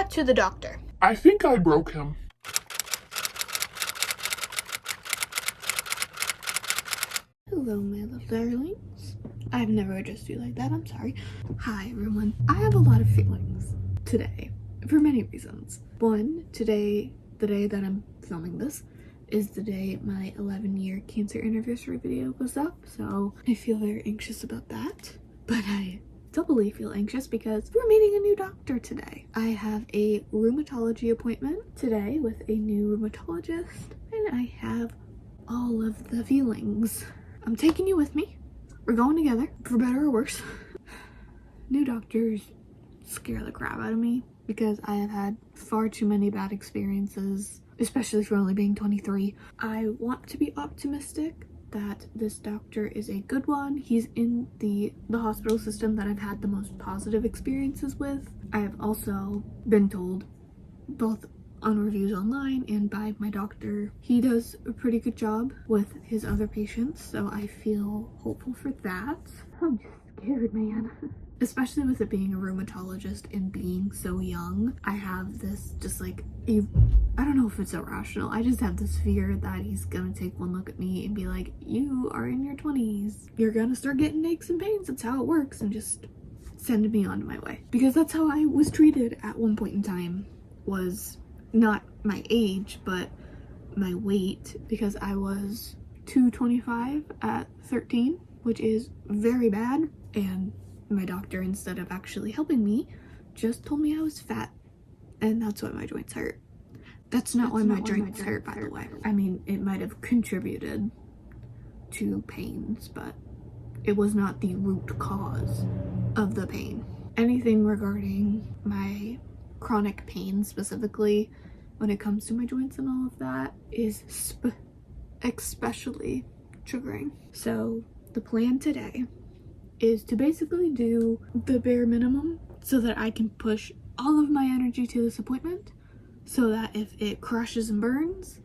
Cut to the doctor. I think I broke him. Hello, my little darlings. I've never addressed you like that, I'm sorry. Hi, everyone. I have a lot of feelings today, for many reasons. One, today, the day that I'm filming this, is the day my 11-year cancer anniversary video goes up, so I feel very anxious about that. But I doubly feel anxious because we're meeting a new doctor today. I have a rheumatology appointment today with a new rheumatologist, and I have all of the feelings. I'm taking you with me. We're going together, for better or worse. New doctors scare the crap out of me because I have had far too many bad experiences, especially for only being 23. I want to be optimistic that this doctor is a good one. He's in the hospital system that I've had the most positive experiences with. I have also been told, both on reviews online and by my doctor, he does a pretty good job with his other patients, so I feel hopeful for that. I'm just scared, man. Especially with it being a rheumatologist and being so young, I have this just like, I don't know if it's irrational, I just have this fear that he's gonna take one look at me and be like, you are in your 20s, you're gonna start getting aches and pains, that's how it works, and just send me on my way. Because that's how I was treated at one point in time, was not my age, but my weight, because I was 225 at 13, which is very bad, and my doctor, instead of actually helping me, just told me I was fat, and that's why my joints hurt. That's not why my joints hurt, by the way. I mean, it might have contributed to pains, but it was not the root cause of the pain. Anything regarding my chronic pain, specifically when it comes to my joints and all of that, is especially triggering. So the plan today is to basically do the bare minimum so that I can push all of my energy to this appointment, so that if it crashes and burns,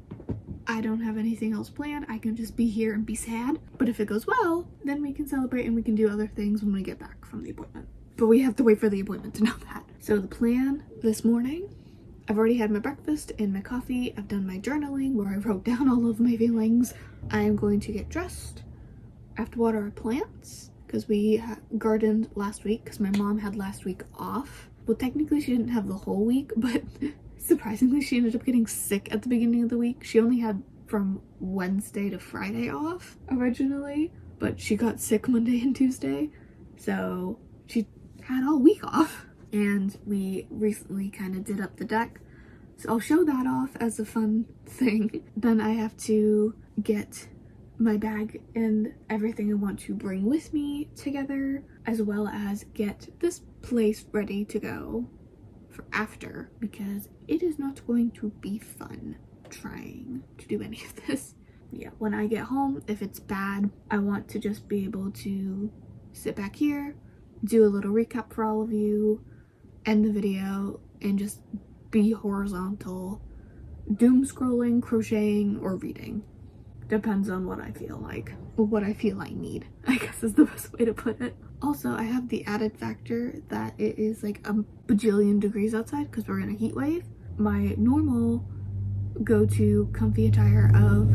I don't have anything else planned. I can just be here and be sad. But if it goes well, then we can celebrate and we can do other things when we get back from the appointment. But we have to wait for the appointment to know that. So the plan this morning, I've already had my breakfast and my coffee. I've done my journaling where I wrote down all of my feelings. I am going to get dressed. I have to water our plants because we gardened last week because my mom had last week off. Well, technically she didn't have the whole week, but surprisingly she ended up getting sick at the beginning of the week. She only had from Wednesday to Friday off originally, but she got sick Monday and Tuesday, so she had all week off. And we recently kind of did up the deck, so I'll show that off as a fun thing. Then I have to get my bag and everything I want to bring with me together, as well as get this place ready to go for after, because it is not going to be fun trying to do any of this. Yeah, when I get home, if it's bad, I want to just be able to sit back here, do a little recap for all of you, end the video, and just be horizontal, doom scrolling, crocheting, or reading. Depends on what I feel like, or what I feel I need, I guess is the best way to put it. Also, I have the added factor that it is like a bajillion degrees outside because we're in a heat wave. My normal go-to comfy attire of,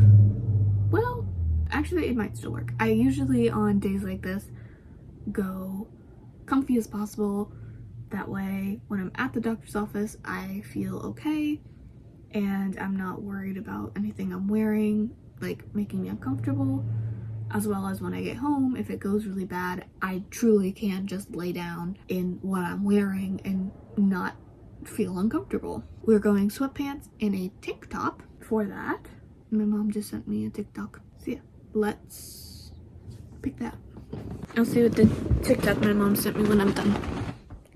well, actually it might still work. I usually on days like this go comfy as possible. That way, when I'm at the doctor's office, I feel okay and I'm not worried about anything I'm wearing, like, making me uncomfortable. As well as when I get home, if it goes really bad, I truly can just lay down in what I'm wearing and not feel uncomfortable. We're going sweatpants and a tank top for that. My mom just sent me a TikTok. So yeah, let's pick that. I'll see what the TikTok my mom sent me when I'm done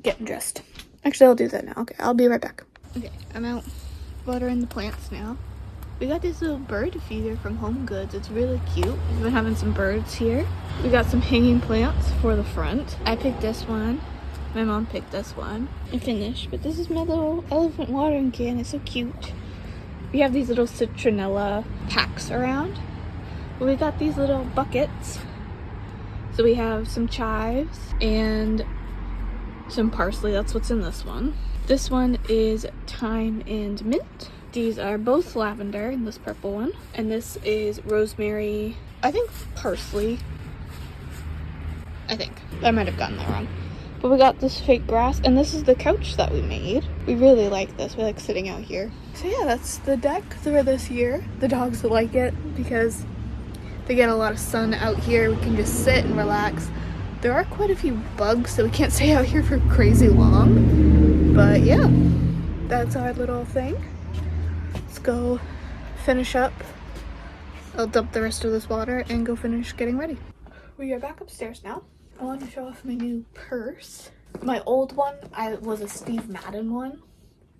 getting dressed. Actually, I'll do that now. Okay, I'll be right back. Okay, I'm out watering the plants now. We got this little bird feeder from Home Goods. It's really cute. We've been having some birds here. We got some hanging plants for the front. I picked this one. My mom picked this one. I finished, but this is my little elephant watering can. It's so cute. We have these little citronella packs around. We got these little buckets. So we have some chives and some parsley. That's what's in this one. This one is thyme and mint. These are both lavender in this purple one. And this is rosemary, I think parsley. I think. I might have gotten that wrong. But we got this fake grass, and this is the couch that we made. We really like this. We like sitting out here. So yeah, that's the deck for this year. The dogs like it because they get a lot of sun out here. We can just sit and relax. There are quite a few bugs, so we can't stay out here for crazy long. But yeah, that's our little thing. Let's go finish up. I'll dump the rest of this water and go finish getting ready. We are back upstairs now. I want to show off my new purse. My old one, was a Steve Madden one,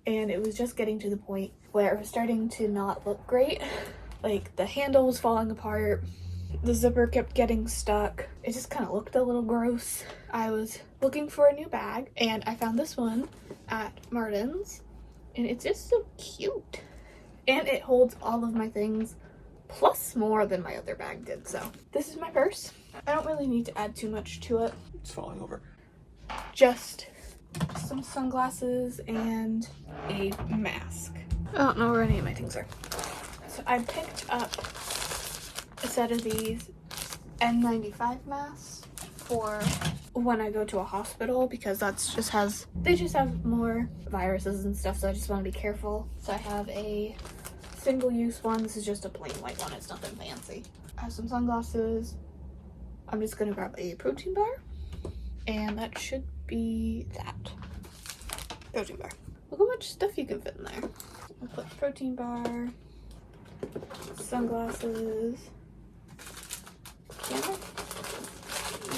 and it was just getting to the point where it was starting to not look great. Like the handle was falling apart, the zipper kept getting stuck. It just kind of looked a little gross. I was looking for a new bag, and I found this one at Martin's, and it's just so cute. And it holds all of my things, plus more than my other bag did. So this is my purse. I don't really need to add too much to it. It's falling over. Just some sunglasses and a mask. I don't know where any of my things are. So I picked up a set of these N95 masks for when I go to a hospital, because they just have more viruses and stuff, so I just want to be careful. So I have a single-use one. This is just a plain white one. It's nothing fancy. I have some sunglasses. I'm just gonna grab a protein bar, and that should be that. Protein bar. Look how much stuff you can fit in there. I'll put the protein bar, sunglasses, camera.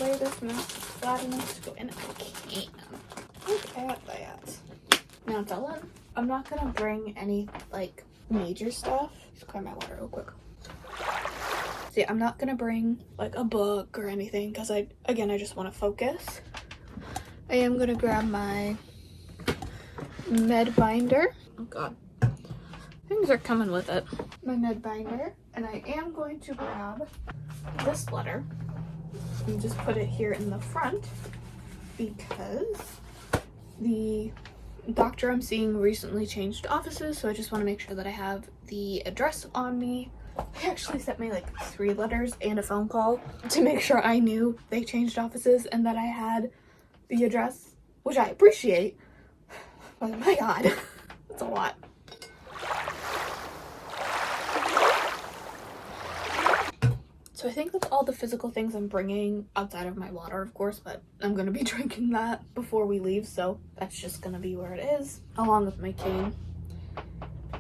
Lay this mask flat enough to go in. I can. Okay, that. Now it's all in. I'm not gonna bring any like major stuff. Just clear my water real quick. See, I'm not gonna bring like a book or anything because I just want to focus. I am gonna grab my med binder. Oh god, things are coming with it. My med binder, and I am going to grab this letter and just put it here in the front because the doctor I'm seeing recently changed offices, so I just want to make sure that I have the address on me. They actually sent me like 3 letters and a phone call to make sure I knew they changed offices and that I had the address, which I appreciate. But my god, that's a lot. So I think that's all the physical things I'm bringing outside of my water, of course, but I'm going to be drinking that before we leave, so that's just going to be where it is, along with my cane.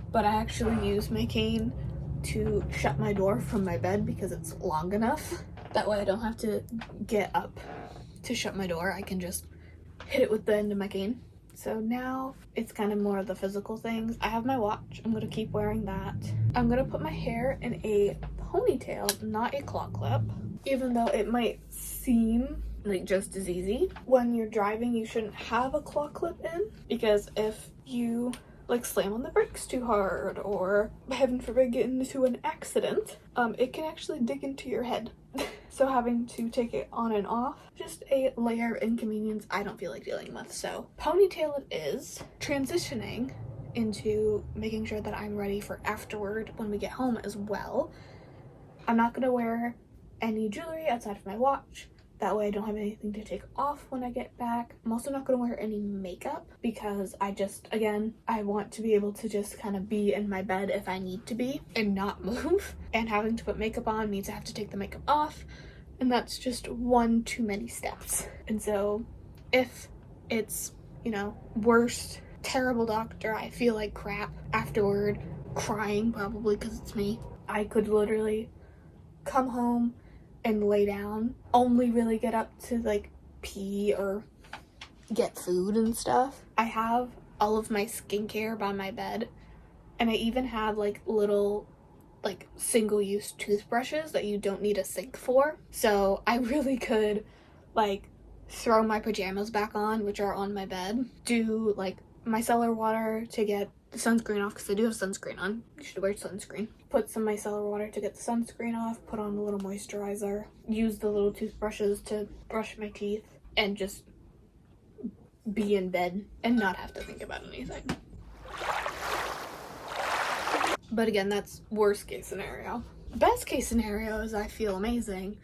But I actually use my cane to shut my door from my bed because it's long enough. That way I don't have to get up to shut my door. I can just hit it with the end of my cane. So now it's kind of more of the physical things. I have my watch. I'm going to keep wearing that. I'm going to put my hair in a ponytail, not a claw clip, even though it might seem like just as easy. When you're driving, you shouldn't have a claw clip in, because if you like slam on the brakes too hard or heaven forbid get into an accident, it can actually dig into your head. So having to take it on and off, just a layer of inconvenience I don't feel like dealing with. So ponytail it is. Transitioning into making sure that I'm ready for afterward when we get home as well. I'm not gonna wear any jewelry outside of my watch. That way I don't have anything to take off when I get back. I'm also not going to wear any makeup because I want to be able to just kind of be in my bed if I need to be and not move. And having to put makeup on means I have to take the makeup off, and that's just one too many steps. And so if it's, worst, terrible doctor, I feel like crap afterward, crying probably because it's me, I could literally come home and lay down, only really get up to like pee or get food and stuff. I have all of my skincare by my bed, and I even have like little like single-use toothbrushes that you don't need a sink for. So I really could like throw my pajamas back on, which are on my bed, do like micellar water to get the sunscreen off, because I do have sunscreen on. You should wear sunscreen. Put some micellar water to get the sunscreen off, put on a little moisturizer, use the little toothbrushes to brush my teeth, and just be in bed and not have to think about anything. But again, that's worst case scenario. Best case scenario is I feel amazing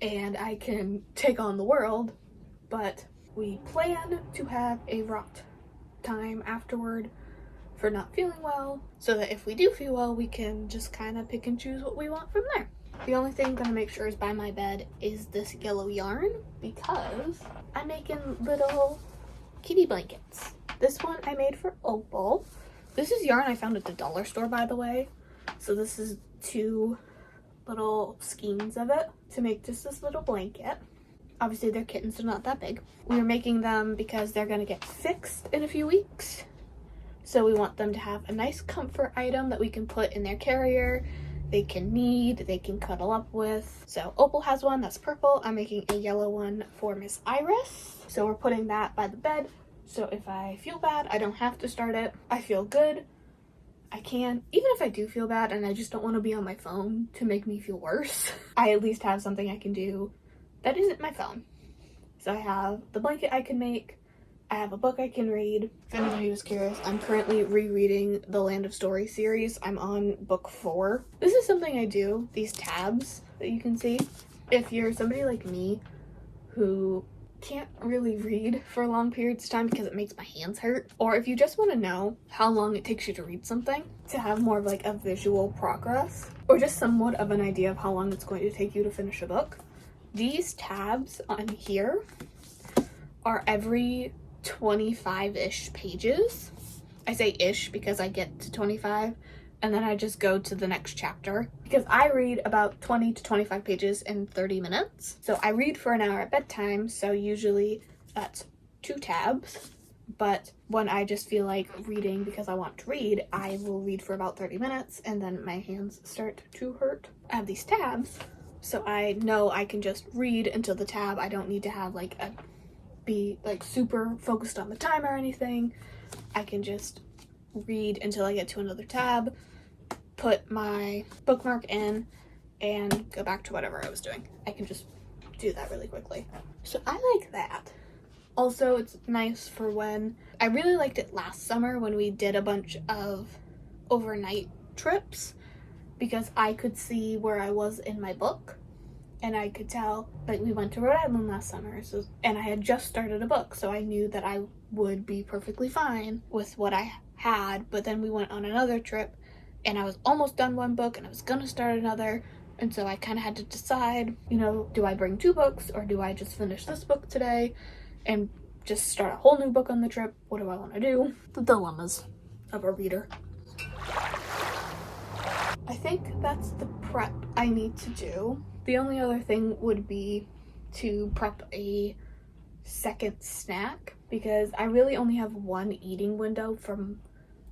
and I can take on the world, but we plan to have a rot time afterward for not feeling well, so that if we do feel well, we can just kind of pick and choose what we want from there. The only thing I'm gonna make sure is by my bed is this yellow yarn, because I'm making little kitty blankets. This one I made for Opal. This is yarn I found at the dollar store, by the way. So this is 2 little skeins of it to make just this little blanket. Obviously they're kittens, so not that big. We are making them because they're gonna get fixed in a few weeks. So we want them to have a nice comfort item that we can put in their carrier. They can knead, they can cuddle up with. So Opal has one that's purple. I'm making a yellow one for Miss Iris. So we're putting that by the bed. So if I feel bad, I don't have to start it. I feel good, I can. Even if I do feel bad and I just don't want to be on my phone to make me feel worse, I at least have something I can do that isn't my phone. So I have the blanket I can make. I have a book I can read. If anybody was curious, I'm currently rereading the Land of Story series. I'm on book 4. This is something I do, these tabs that you can see. If you're somebody like me who can't really read for long periods of time because it makes my hands hurt, or if you just want to know how long it takes you to read something, to have more of like a visual progress, or just somewhat of an idea of how long it's going to take you to finish a book, these tabs on here are every 25-ish pages. I say ish because I get to 25 and then I just go to the next chapter, because I read about 20 to 25 pages in 30 minutes. So I read for an hour at bedtime, so usually that's 2 tabs. But when I just feel like reading because I want to read, I will read for about 30 minutes and then my hands start to hurt. I have these tabs, so I know I can just read until the tab. I don't need to have be super focused on the time or anything. I can just read until I get to another tab, put my bookmark in, and go back to whatever I was doing. I can just do that really quickly. So I like that. Also, it's nice for when, I really liked it last summer when we did a bunch of overnight trips, because I could see where I was in my book. And I could tell, we went to Rhode Island last summer, and I had just started a book, so I knew that I would be perfectly fine with what I had. But then we went on another trip, and I was almost done one book, and I was gonna start another, and so I kind of had to decide, do I bring 2 books, or do I just finish this book today and just start a whole new book on the trip? What do I want to do? The dilemmas of a reader. I think that's the prep I need to do. The only other thing would be to prep a second snack, because I really only have one eating window from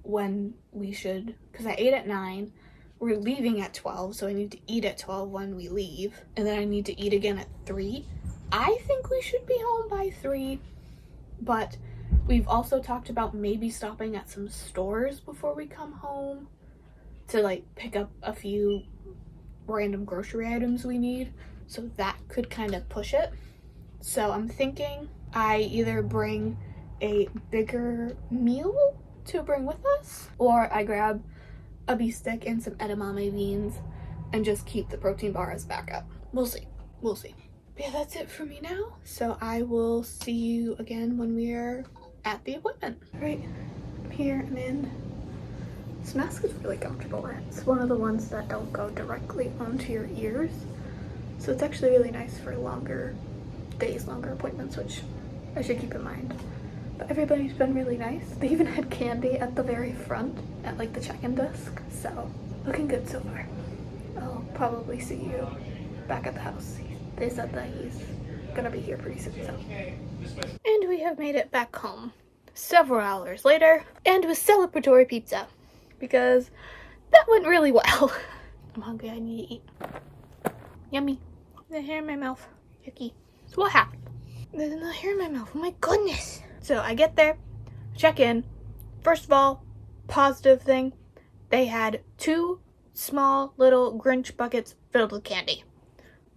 when we should, because I ate at 9, we're leaving at 12, so I need to eat at 12 when we leave, and then I need to eat again at 3. I think we should be home by 3, but we've also talked about maybe stopping at some stores before we come home to pick up a few random grocery items we need, so that could kind of push it. So I'm thinking I either bring a bigger meal to bring with us, or I grab a beef stick and some edamame beans and just keep the protein bar as backup. We'll see. But yeah, that's it for me now, so I will see you again when we're at the appointment. Right, I'm here and in. This mask is really comfortable. It's one of the ones that don't go directly onto your ears, so it's actually really nice for longer days, longer appointments, which I should keep in mind. But everybody's been really nice. They even had candy at the very front at the check-in desk, so looking good so far. I'll probably see you back at the house. They said that he's gonna be here pretty soon, so. And we have made it back home several hours later, and with celebratory pizza, because that went really well. I'm hungry, I need to eat. Yummy. The hair in my mouth. Yucky. So what happened? There's no hair in my mouth. Oh my goodness. So I get there, check in. First of all, positive thing, they had 2 small little Grinch buckets filled with candy.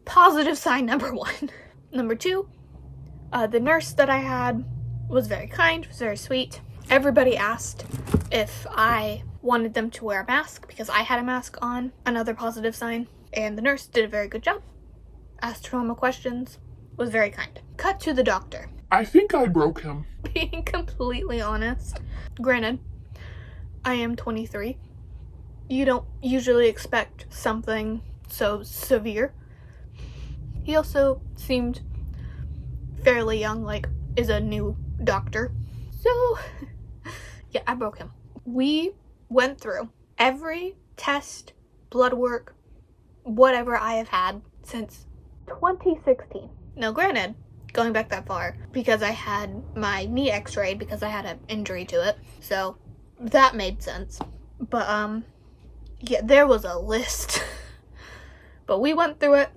Positive sign number 1. Number 2, the nurse that I had was very kind, was very sweet. Everybody asked if I wanted them to wear a mask because I had a mask on, another positive sign, and the nurse did a very good job. Asked normal questions, was very kind. Cut to the doctor. I think I broke him. Being completely honest, granted, I am 23. You don't usually expect something so severe. He also seemed fairly young, like is a new doctor. So yeah, I broke him. We went through every test, blood work, whatever I have had since 2016. Now granted, going back that far, because I had my knee x-rayed because I had an injury to it, so that made sense. But yeah, there was a list. But we went through it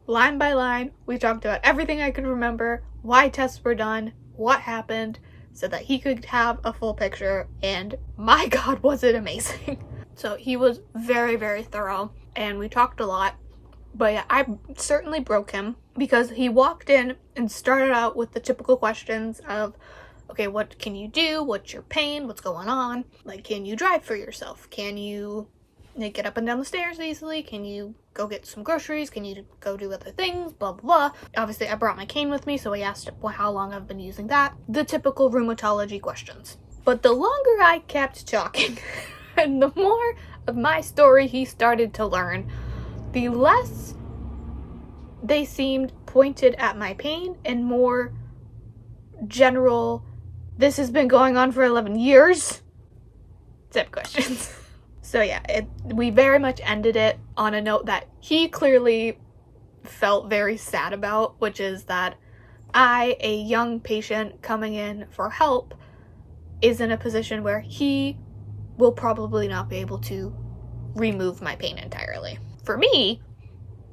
line by line. We talked about everything I could remember, why tests were done, what happened, so that he could have a full picture, and my god, was it amazing. So he was very, very thorough, and we talked a lot. But yeah, I certainly broke him because he walked in and started out with the typical questions of, okay, what can you do? What's your pain? What's going on? Like, can you drive for yourself? Can you get up and down the stairs easily? Can you go get some groceries? Can you go do other things? Blah, blah, blah. Obviously, I brought my cane with me, so he asked how long I've been using that. The typical rheumatology questions. But the longer I kept talking, and the more of my story he started to learn, the less they seemed pointed at my pain and more general, this has been going on for 11 years type questions. So yeah, we very much ended it on a note that he clearly felt very sad about, which is that I, a young patient coming in for help, is in a position where he will probably not be able to remove my pain entirely. For me,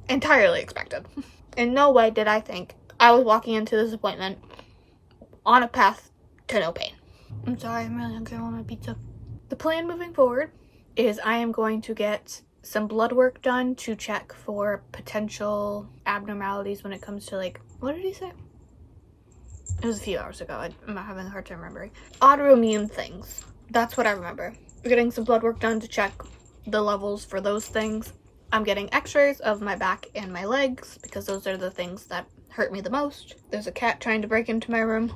entirely expected. In no way did I think I was walking into this appointment on a path to no pain. I'm sorry, I'm really hungry. I want my pizza. The plan moving forward is I am going to get some blood work done to check for potential abnormalities when it comes to, like, what did he say? It was a few hours ago. I'm having a hard time remembering. Autoimmune things. That's what I remember. We're getting some blood work done to check the levels for those things. I'm getting x-rays of my back and my legs because those are the things that hurt me the most. There's a cat trying to break into my room.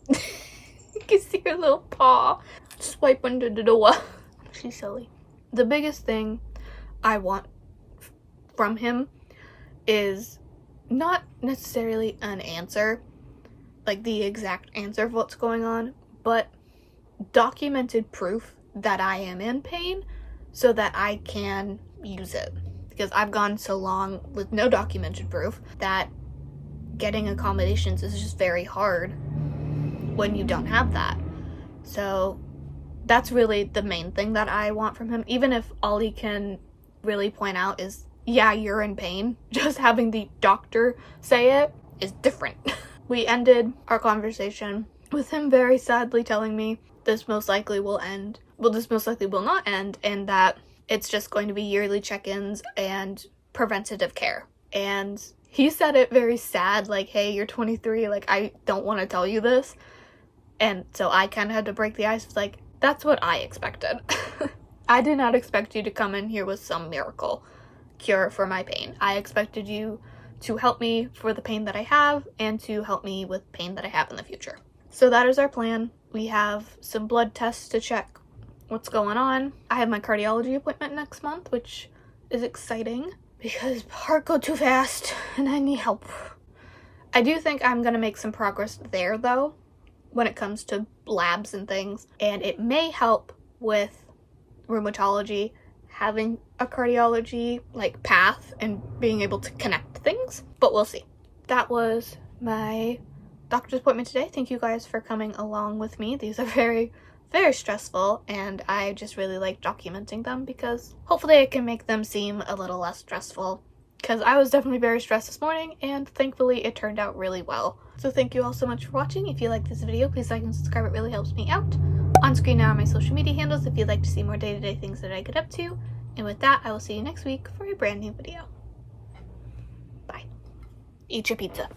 You can see her little paw swipe under the door. She's silly. The biggest thing I want from him is not necessarily an answer, like the exact answer of what's going on, but documented proof that I am in pain so that I can use it. Because I've gone so long with no documented proof that getting accommodations is just very hard when you don't have that. So that's really the main thing that I want from him. Even if all he can really point out is, yeah, you're in pain, just having the doctor say it is different. We ended our conversation with him very sadly telling me this most likely will end. Well, this most likely will not end, and that it's just going to be yearly check-ins and preventative care. And he said it very sad, like, hey, you're 23, like, I don't want to tell you this. And so I kind of had to break the ice, like, that's what I expected. I did not expect you to come in here with some miracle cure for my pain. I expected you to help me for the pain that I have and to help me with pain that I have in the future. So that is our plan. We have some blood tests to check what's going on. I have my cardiology appointment next month, which is exciting because heart go too fast and I need help. I do think I'm gonna make some progress there though when it comes to labs and things, and it may help with rheumatology having a cardiology like path and being able to connect things, but we'll see. That was my doctor's appointment today. Thank you guys for coming along with me. These are very, very stressful, and I just really like documenting them because hopefully I can make them seem a little less stressful, because I was definitely very stressed this morning and thankfully it turned out really well. So thank you all so much for watching. If you like this video, please like and subscribe. It really helps me out. On screen now are my social media handles if you'd like to see more day-to-day things that I get up to. And with that, I will see you next week for a brand new video. Bye. Eat your pizza.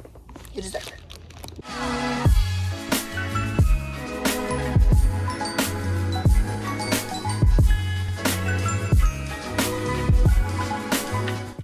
You deserve it.